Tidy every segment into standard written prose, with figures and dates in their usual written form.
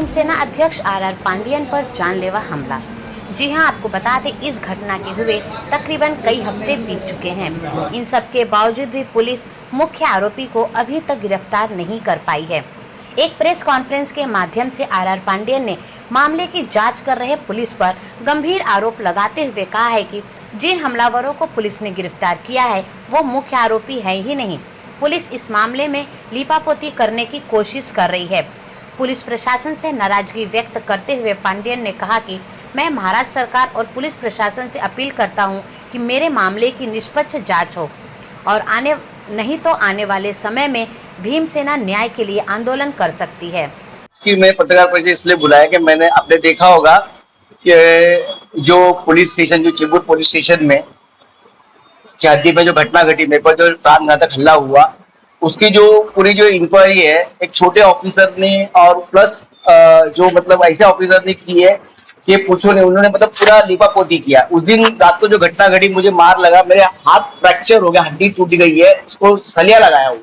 सेना अध्यक्ष आर पांडियन पर जानलेवा हमला। जी हां, आपको बता दें इस घटना के हुए तकरीबन कई हफ्ते बीत चुके हैं। इन सब के बावजूद भी पुलिस मुख्य आरोपी को अभी तक गिरफ्तार नहीं कर पाई है। एक प्रेस कॉन्फ्रेंस के माध्यम से आर पांडियन ने मामले की जांच कर रहे पुलिस पर गंभीर आरोप लगाते हुए कहा है कि जिन हमलावरों को पुलिस ने गिरफ्तार किया है वो मुख्य आरोपी है ही नहीं। पुलिस इस मामले में लीपापोती करने की कोशिश कर रही है। पुलिस प्रशासन से नाराजगी व्यक्त करते हुए पांडियन ने कहा कि मैं महाराष्ट्र सरकार और पुलिस प्रशासन से अपील करता हूं कि मेरे मामले की निष्पक्ष जांच हो और आने वाले समय में भीमसेना न्याय के लिए आंदोलन कर सकती है। कि मैं पत्रकार परिषद इसलिए बुलाया कि मैंने आपने देखा होगा कि जो पुलिस स्टेशन, जो चिरकुट पुलिस स्टेशन में ख्याति में जो घटना घटी, मेरे पर जो प्राणघातक हमला हुआ, उसकी जो पूरी जो इंक्वायरी है एक छोटे ऑफिसर ने और प्लस जो मतलब ऐसे ऑफिसर ने की है कि पूछो नहीं, उन्होंने मतलब पूरा लीपापोती किया। उस दिन रात को जो घटना घटी, मुझे मार लगा, मेरे हाथ फ्रैक्चर हो गया, हड्डी टूट गई है, उसको सलिया लगाया हुआ।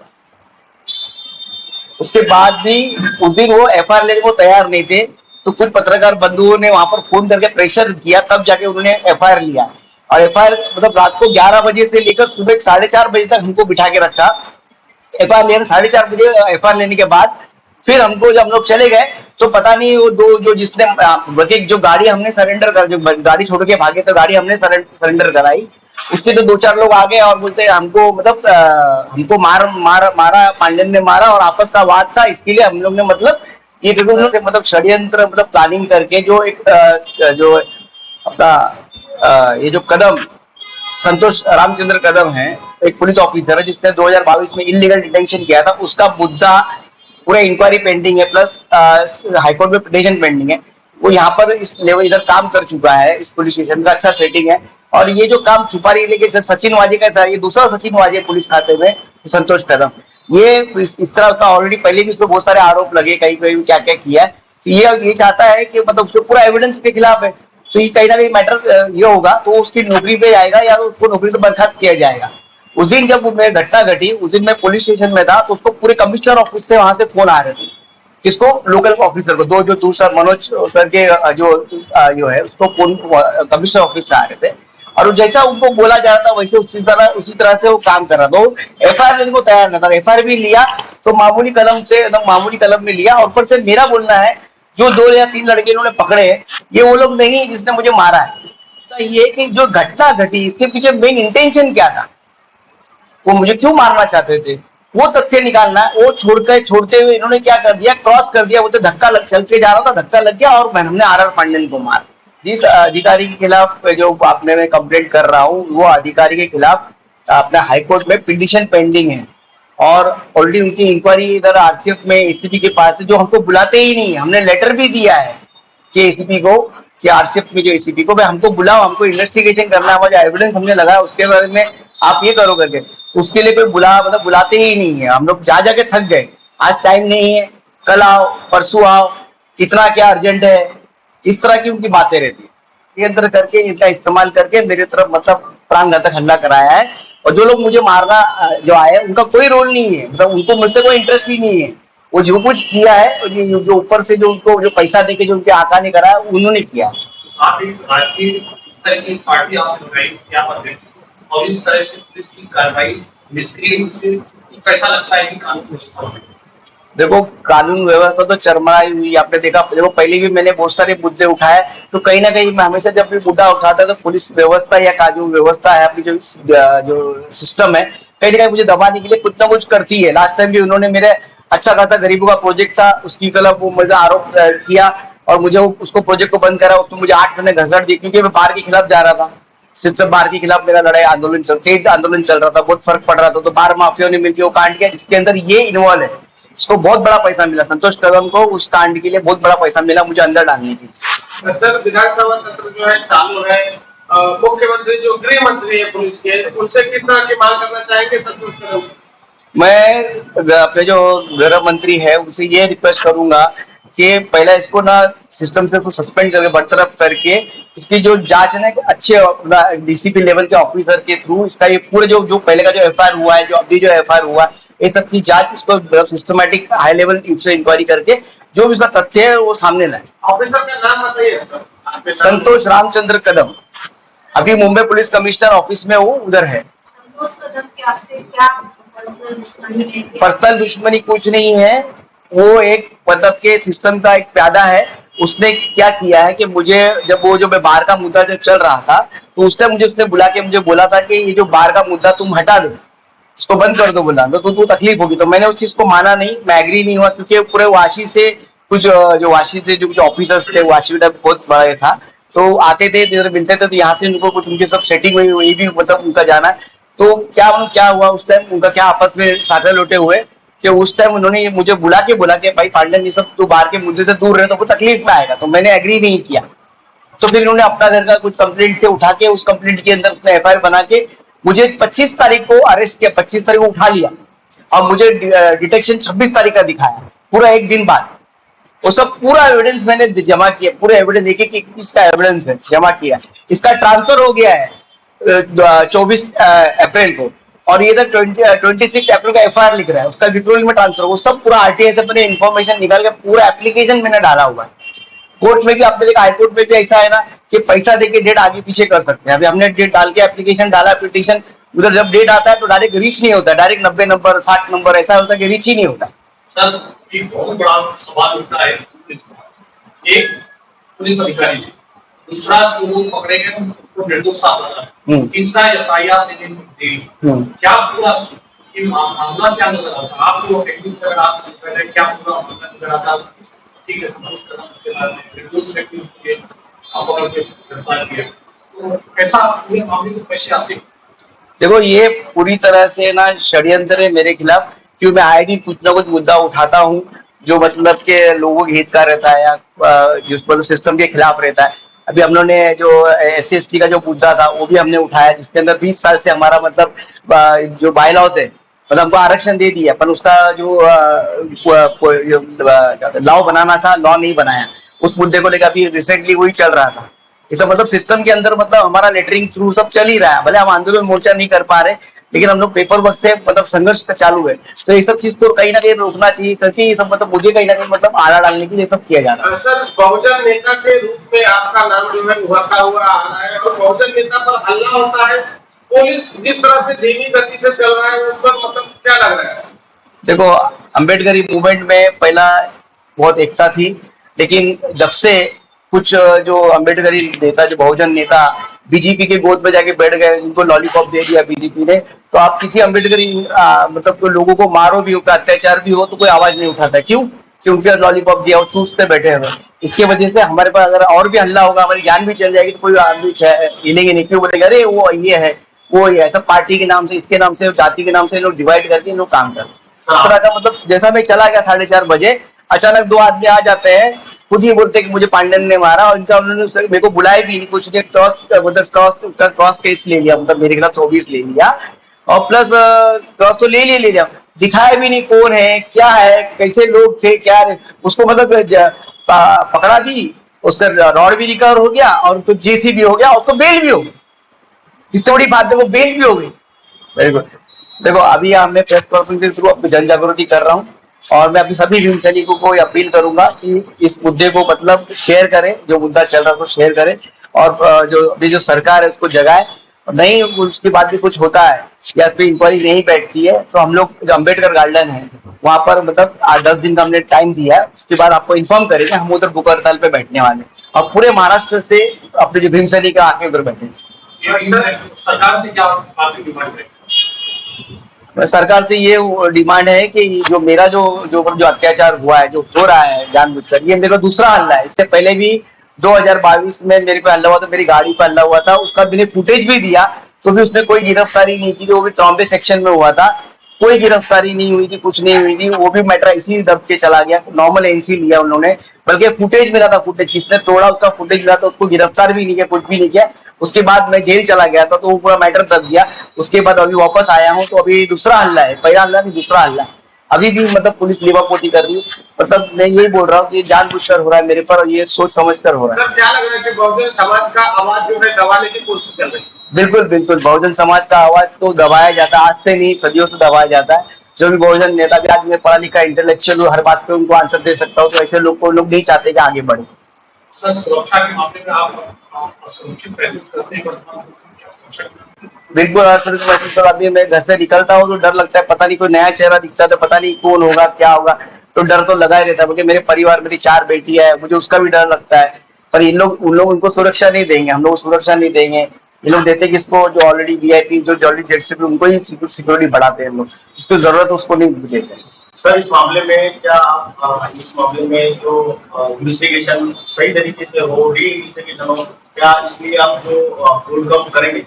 उसके बाद भी उस दिन वो एफआईआर लेने को तैयार नहीं थे, तो कुछ पत्रकार बंधुओं ने वहां पर फोन करके प्रेशर किया, तब जाके उन्होंने एफआईआर लिया। और एफआईआर मतलब रात को 11 बजे से लेकर सुबह 4:30 बजे तक हमको बिठा के रखा। एफआईआर लेने 4:30 बजे एफआईआर लेने के बाद फिर हमको जब हम लोग चले गए तो पता नहीं वो दो जो जिसने जो गाड़ी हमने सरेंडर कर, जो गाड़ी छोड़ के भागे तो गाड़ी हमने सरेंडर कराई, उसके तो 2-4 लोग आ गए और बोलते हमको मतलब हमको मारा, पांडियन ने मारा और आपस का वाद था, इसके लिए हम लोग ने मतलब ये से मतलब षड्यंत्र मतलब प्लानिंग करके जो एक जो अपना ये जो कदम संतोष रामचंद्र कदम है, एक पुलिस ऑफिसर है जिसने 2022 में इलीगल डिटेंशन किया था, उसका मुद्दा पूरा इंक्वायरी पेंडिंग है, प्लस हाईकोर्ट में पिटीशन पेंडिंग है। वो यहाँ पर इस लेवल इधर काम कर चुका है, इस पुलिस स्टेशन का अच्छा सेटिंग है। और ये जो काम छुपा रही लेके सचिन वाजे का, ये दूसरा सचिन वाजे पुलिस खाते में संतोष कदम, ये इस तरह उसका ऑलरेडी पहले भी उसको बहुत सारे आरोप लगे, कहीं कहीं क्या क्या किया है। तो ये चाहता है कि मतलब उसको पूरा एविडेंस के खिलाफ है, तो ये कहीं ना कहीं मैटर ये होगा तो उसकी नौकरी पे जाएगा या उसको नौकरी से बर्खास्त किया जाएगा। उस दिन जब घटना घटी, उस दिन मैं पुलिस स्टेशन में था, तो उसको पूरे कमिश्नर ऑफिस से वहां से फोन आ रहे थे, किसको, लोकल ऑफिसर को, दो जो दूसरा मनोज करके जो है उसको फोन कमिश्नर ऑफिस से आ रहे थे, और जैसा उनको बोला जा रहा था वैसे उसी तरह से वो काम कर रहा था। वो एफआईआर लेने को तैयार नहीं था, एफआईआर भी लिया तो मामूली कलम में लिया। और ऊपर से मेरा बोलना है जो 2 या 3 लड़के इन्होंने पकड़े हैं, ये वो लोग नहीं है जिसने मुझे मारा है। तो ये कि जो घटना घटी इसके पीछे मेन इंटेंशन क्या था, वो मुझे क्यों मारना चाहते थे, वो तथ्य निकालना है। वो छोड़ते हुए इन्होंने क्या कर दिया, क्रॉस कर दिया। वो तो चल के जा रहा था, धक्का लग गया और हमने आर पांडियन को मार। जिस अधिकारी के खिलाफ जो आपने मैं कंप्लेंट कर रहा हूँ, वो अधिकारी के खिलाफ अपना हाईकोर्ट में पिटीशन पेंडिंग है और ऑलरेडी उनकी इंक्वायरी इधर आरसीएफ में एसीपी के पास है, जो हमको बुलाते ही नहीं। हमने लेटर भी दिया है कि एसीपी को, कि आरसीएफ में जो एसीपी को, भाई हमको बुलाओ, हमको इन्वेस्टिगेशन करना है, जो एविडेंस हमने लगाया उसके बारे में आप ये करो करके। उसके लिए कोई बुलाते ही नहीं है। हम लोग जा जाके थक गए, आज टाइम नहीं है, कल आओ, परसों आओ, इतना क्या अर्जेंट है, इस तरह की उनकी बातें रहती है। ये अंदर करके इनका इस्तेमाल करके मेरे तरफ मतलब प्राणघातक हमला कराया है। और जो लोग मुझे मारना जो आए उनका कोई रोल नहीं है, मतलब उनको मुझसे कोई इंटरेस्ट ही नहीं है। वो जो कुछ किया है, जो ऊपर से जो उनको जो पैसा देके जो उनके आका ने कराया, उन्होंने किया। आप एक भारतीय पार्टी आप क्या और इस तरह से पुलिस की कार्रवाई निष्क्रिय रूप से, कैसा लगता है कि कानून व्यवस्था में? देखो, कानून व्यवस्था तो चरमराई हुई। आपने देखा, देखो पहले भी मैंने बहुत सारे मुद्दे उठाए, तो कहीं ना कहीं मैं हमेशा जब भी मुद्दा उठाता है तो पुलिस व्यवस्था या कानून व्यवस्था है, अपनी जो सिस्टम है, कहीं ना कहीं मुझे दबाने के लिए कुछ ना कुछ करती है। लास्ट टाइम भी उन्होंने मेरे अच्छा खासा गरीबों का प्रोजेक्ट था, उसकी खिलाफ वो मुझे आरोप किया और मुझे उसको प्रोजेक्ट को बंद करा। उसमें मुझे 8 महीने घसघट दी, क्योंकि मैं बार के खिलाफ जा रहा था, सिस्टम बार के खिलाफ मेरा लड़ाई आंदोलन चल रहा था, बहुत फर्क पड़ रहा था। तो बार माफिया ने मिलकर वो कांड किया जिसके अंदर ये इन्वॉल्व है। इसको बहुत बड़ा पैसा मिला, संतोष कदम को उस कांड के लिए बहुत बड़ा पैसा मिला मुझे अंदर डालने की। सर, विधानसभा सत्र जो है चालू है, मुख्यमंत्री जो गृह मंत्री है पुलिस के, उनसे किस तरह की मांग करना चाहेंगे संतोष कदम? मैं अपने जो गृह मंत्री है उनसे ये रिक्वेस्ट करूंगा कि पहले इसको ना सिस्टम से सस्पेंड करके बरतरफ करके इसकी जो जांच है ना कि अच्छे डीसीपी लेवल के ऑफिसर के थ्रू इसका ये पूरे जो पहले का जो एफआईआर हुआ है, जो अभी जो एफआईआर हुआ है, ये सब की जांच इसको सिस्टमैटिक हाई लेवल से इंक्वायरी करके जो भी इसका तथ्य है वो सामने लाए। ऑफिसर का नाम बताइए। संतोष रामचंद्र कदम, अभी मुंबई पुलिस कमिश्नर ऑफिस में वो उधर है। संतोष कदम के आपसे क्या पर्सनल दुश्मनी है? पर्सनल दुश्मनी कुछ नहीं है, वो एक मतलब के सिस्टम का एक प्यादा है। उसने क्या किया है कि मुझे जब मैं बाहर का मुद्दा जब चल रहा था तो उस टाइम मुझे उसने बुला के मुझे बोला था कि ये जो बाहर का मुद्दा तुम हटा दो, इसको बंद कर दो, बोला तो तकलीफ होगी। तो मैंने उस चीज को माना नहीं, मैं एग्री नहीं हुआ, क्योंकि पूरे वाशी से कुछ जो वाशी से जो कुछ ऑफिसर्स थे, वाशी का बहुत बड़ा था, तो आते थे इधर मिलते थे, तो यहाँ से उनको कुछ उनकी सब सेटिंग हुई, वही भी मतलब उनका जाना। तो क्या हुआ उस टाइम, उनका क्या आपस में साटे लोटे हुए कि उस टाइम उन्होंने मुझे बुला के बोला कि भाई पांडन ये सब तो बाहर के मुद्दे से दूर रहे तो वो तकलीफ में आएगा, तो मैंने एग्री नहीं किया। तो फिर इन्होंने अपना घर का कुछ कंप्लेंट थे उठा के, उस कंप्लेंट के अंदर उसने एफआईआर बना के मुझे 25 तारीख को अरेस्ट किया, 25 तारीख को उठा लिया और मुझे डिटेक्शन 26 तारीख का दिखाया, पूरा एक दिन बाद। वो सब पूरा एविडेंस मैंने जमा किया, पूरे एविडेंस एक इसका एविडेंस है जमा किया। इसका ट्रांसफर हो गया है 24 अप्रैल को, और ये तक 26 अप्रैल का एफआईआर लिख रहा है, उसका डिटेल में ट्रांसफर, वो सब पूरा आरटीआई से अपने इन्फॉर्मेशन निकाल के पूरा एप्लीकेशन मैंने डाला हुआ है। कोर्ट में भी आपने देखा, हाईकोर्ट में भी ऐसा है ना कि पैसा देके डेट आगे पीछे कर सकते हैं। अभी हमने डेट डाल के एप्लीकेशन डाला, पिटीशन, उधर जब डेट आता है तो डायरेक्ट रीच नहीं होता, डायरेक्ट 90 नंबर 60 नंबर ऐसा होता है कि रीच ही नहीं होता। सर, एक बहुत बड़ा सवाल उठता है, एक पुलिस अधिकारी, दूसरा जो लोग पकड़े गए उनको निर्दोष साबित करना, तीसरा एफआईआर लेने में देरी, क्या पूरा ये मामला क्या नजर आता है आपको? टेक्निक अगर आप पहले क्या पूरा मामला नजर आता है? ठीक है, समझ करना के बाद निर्दोष व्यक्ति के अपराध के गिरफ्तार किया, तो कैसा पूरे मामले को कैसे आप देखते? देखो, ये पूरी तरह से ना षड्यंत्र है मेरे खिलाफ, क्यों मैं आए दिन कुछ ना कुछ मुद्दा उठाता हूँ जो मतलब के लोगों के हित का रहता है या जिस पर सिस्टम के खिलाफ रहता है। अभी हम लोगों ने जो SC/ST का जो मुद्दा था वो भी हमने उठाया, जिसके अंदर 20 साल से हमारा मतलब जो बाय लॉज है, मतलब हमको आरक्षण दे दिया, पर उसका जो लॉ बनाना था, लॉ नहीं बनाया। उस मुद्दे को लेकर अभी रिसेंटली वही चल रहा था। इसका मतलब सिस्टम के अंदर मतलब हमारा लेटरिंग थ्रू सब चल ही रहा है, भले हम आंदोलन मोर्चा नहीं कर पा रहे, लेकिन हम लोग पेपर वर्क से मतलब संघर्ष चालू है। तो ये सब चीज को कहीं ना कहीं रोकना चाहिए, क्योंकि ये सब मतलब मुझे कहीं ना कहीं मतलब आड़ा डालने के लिए सब किया जा रहा है। सर, बहुजन नेता के रूप में आपका नाम जो है उभरता हुआ आ रहा है, और बहुजन नेता पर हल्ला होता है, पुलिस जिस तरह से धीमी गति से चल रहा है उस पर मतलब क्या लग रहा है? देखो, अम्बेडकरी मूवमेंट में पहला बहुत एकता थी, लेकिन जब से कुछ जो अम्बेडकरी नेता, जो बहुजन नेता बीजेपी के गोद में जाके बैठ गए, उनको लॉलीपॉप दे दिया बीजेपी ने, तो आप किसी अम्बेडकरी मतलब तो लोगों को मारो भी हो, अत्याचार भी हो, तो कोई आवाज नहीं उठाता। क्यों? क्योंकि लॉलीपॉप दिया, वो चूसते बैठे हुए। इसकी वजह से हमारे पास अगर और भी हल्ला होगा, हमारी जान भी चल जाएगी, तो कोई आदमी हिलेंगे नहीं। क्यों बोलेगा अरे वो ये है, वो ये है, सब पार्टी के नाम से, इसके नाम से, जाति के नाम से लोग डिवाइड करके लोग काम करते हैं। इस तरह का मतलब जैसा मैं चला गया 4:30 बजे, अचानक 2 आदमी आ जाते हैं, खुद ही बोलते कि मुझे पांडन ने मारा, और इनका उन्होंने मेरे को बुलाया भी नहीं, कुछ क्रॉस केस ले लिया, मतलब मेरे खिलाफ 24 ले लिया, और प्लस क्रॉस तो ले लिया, दिखाया भी नहीं कौन है, क्या है, कैसे लोग थे, क्या उसको मतलब पकड़ा भी, उसका रॉड भी रिकवर हो गया, और तो जेसी भी हो गया, और तो बेल भी हो गई। इससे बड़ी बात है वो बेल भी हो गई। Very good. देखो, अभी मैं प्रेस कॉन्फ्रेंस के थ्रू अपनी जन जागृति कर रहा हूँ, और मैं अपने सभी भीम सैनिकों को अपील करूंगा कि इस मुद्दे को मतलब शेयर करें, जो मुद्दा चल रहा है उसको शेयर करें, और जो सरकार है उसको जगाए। नहीं उसके बाद भी कुछ होता है या कोई इंक्वायरी नहीं बैठती है, तो हम लोग जो अम्बेडकर गार्डन है वहां पर मतलब 8-10 दिन का हमने टाइम दिया है, उसके बाद आपको इन्फॉर्म करेंगे। हम उधर भूख हड़ताल पे बैठने वाले, और पूरे महाराष्ट्र से अपने जो भीम सैनिक आके उधर बैठे। सरकार से क्या आपकी डिमांड है? सरकार से ये डिमांड है कि जो मेरा जो अत्याचार हुआ है, जो हो रहा है जानबूझकर, ये मेरा दूसरा हल्ला है। इससे पहले भी 2022 में मेरे पे हल्ला हुआ था, मेरी गाड़ी पर हल्ला हुआ था, उसका मैंने फुटेज भी दिया, तो भी उसमें कोई गिरफ्तारी नहीं की, वो भी ट्रॉम्बे सेक्शन में हुआ था, कोई गिरफ्तारी नहीं हुई थी, कुछ नहीं हुई थी, वो भी मैटर इसी दब के चला गया, नॉर्मल एनसी लिया उन्होंने, बल्कि फुटेज मिला था, फुटेज किसने तोड़ा उसका फुटेज मिला था, उसको गिरफ्तार भी नहीं किया, कुछ भी नहीं किया। उसके बाद मैं जेल चला गया था, तो वो पूरा मैटर दब गया। उसके बाद अभी वापस आया हूँ, तो अभी दूसरा हल्ला है, पहला हल्ला नहीं दूसरा हल्ला है। अभी भी मतलब पुलिस लीवापोती कर रही है। मतलब मैं यही बोल रहा हूँ कि जानबूझकर हो रहा है मेरे पर, और ये सोच समझ कर हो रहा है। सर क्या लग रहा है कि बहुजन समाज का आवाज जो है दबाने की कोशिश चल रही है? बिल्कुल बिल्कुल, बहुजन समाज का आवाज तो दबाया जाता है, आज से नहीं सदियों से दबाया जाता है। जो भी बहुजन नेता भी, आज मैं पढ़ा लिखा इंटेलेक्चुअल हूँ, हर बात पे उनको आंसर दे सकता हूँ, तो ऐसे लोग को लोग नहीं चाहते कि आगे बढ़े। सर, सुरक्षा के मामले में आप असुरक्षित महसूस करते हैं वर्तमान समय में? क्या सुरक्षा की? बिल्कुल असुरक्षित महसूस कर, अभी मैं घर से निकलता हूँ तो डर लगता है, पता नहीं कोई नया चेहरा दिखता है तो पता नहीं कौन होगा क्या होगा, तो डर तो लगा ही रहता है। मुझे मेरे परिवार, मेरी 4 बेटी है, मुझे उसका भी डर लगता है। पर इन लोग उन लोग उनको सुरक्षा नहीं देंगे, हम लोग सुरक्षा नहीं देंगे। ये लोग देते किसको, जो ऑलरेडी वीआईपी, जो ऑलरेडी जेड, उनको ही सिक्योरिटी बढ़ाते हैं लोग, जिसको जरूरत है उसको नहीं देते। सर, इस मामले में क्या आप इस मामले में जो इन्वेस्टिगेशन सही तरीके से हो, री इन्वेस्टिगेशन हो, क्या इसलिए आप जो कोर्ट का करेंगे?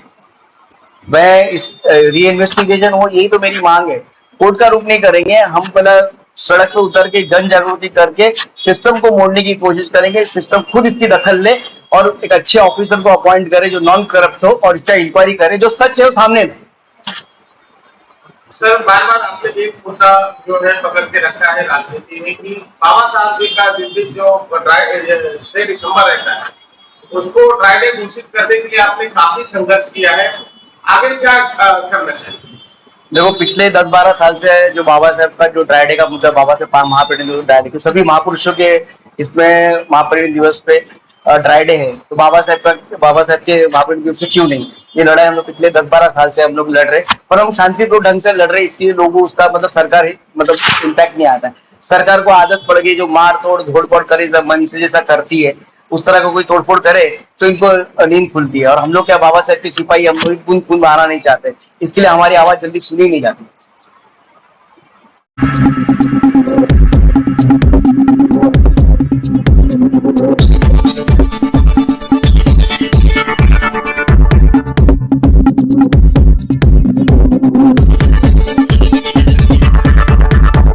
मैं इस री इन्वेस्टिगेशन हो, यही तो मेरी मांग है। कोर्ट का रुख नहीं करेंगे हम, पहले सड़क पे उतर के जन जागृति करके सिस्टम को मोड़ने की कोशिश करेंगे। सिस्टम खुद इसकी दखल ले और एक अच्छे ऑफिसर को अपॉइंट करे जो नॉन करप्ट हो, और इसका इंक्वायरी करे, जो सच है वो सामने दे। सर बार बार आपने एक मुद्दा जो है पकड़ के रखा है राजनीति में कि बाबा साहब जी का जिस दिन जो 6 दिसंबर रहता है, उसको ड्राई डे घोषित करने के लिए आपने काफी संघर्ष किया है। आगे क्या करना चाहिए? देखो, पिछले 10-12 साल से जो बाबा साहब का जो ड्राई डे का मुद्दा, बाबा साहब महापरिनिर्वाण दिवस ड्राई डे, सभी महापुरुषों के इसमें महापरिनिर्वाण दिवस पे ड्राई डे है, तो बाबा साहब के महापरिनिर्वाण दिवस से क्यों नहीं? ये लड़ाई हम लोग पिछले 10-12 साल से हम लोग लड़ रहे, पर हम शांतिपूर्ण ढंग से लड़ रहे, इसलिए लोगों को उसका मतलब सरकार मतलब इम्पैक्ट नहीं आता है। सरकार को आदत पड़ गई जो मार तोड़ घोड़ फोड़ करे, जब मन से जैसा करती है उस तरह का कोई तोड़फोड़ करे तो इनको नींद खुलती है। और हम लोग क्या बाबा साहब के सिपाही, हम लोग खून खून बहाना नहीं चाहते, इसके लिए हमारी आवाज जल्दी सुनी नहीं जाती।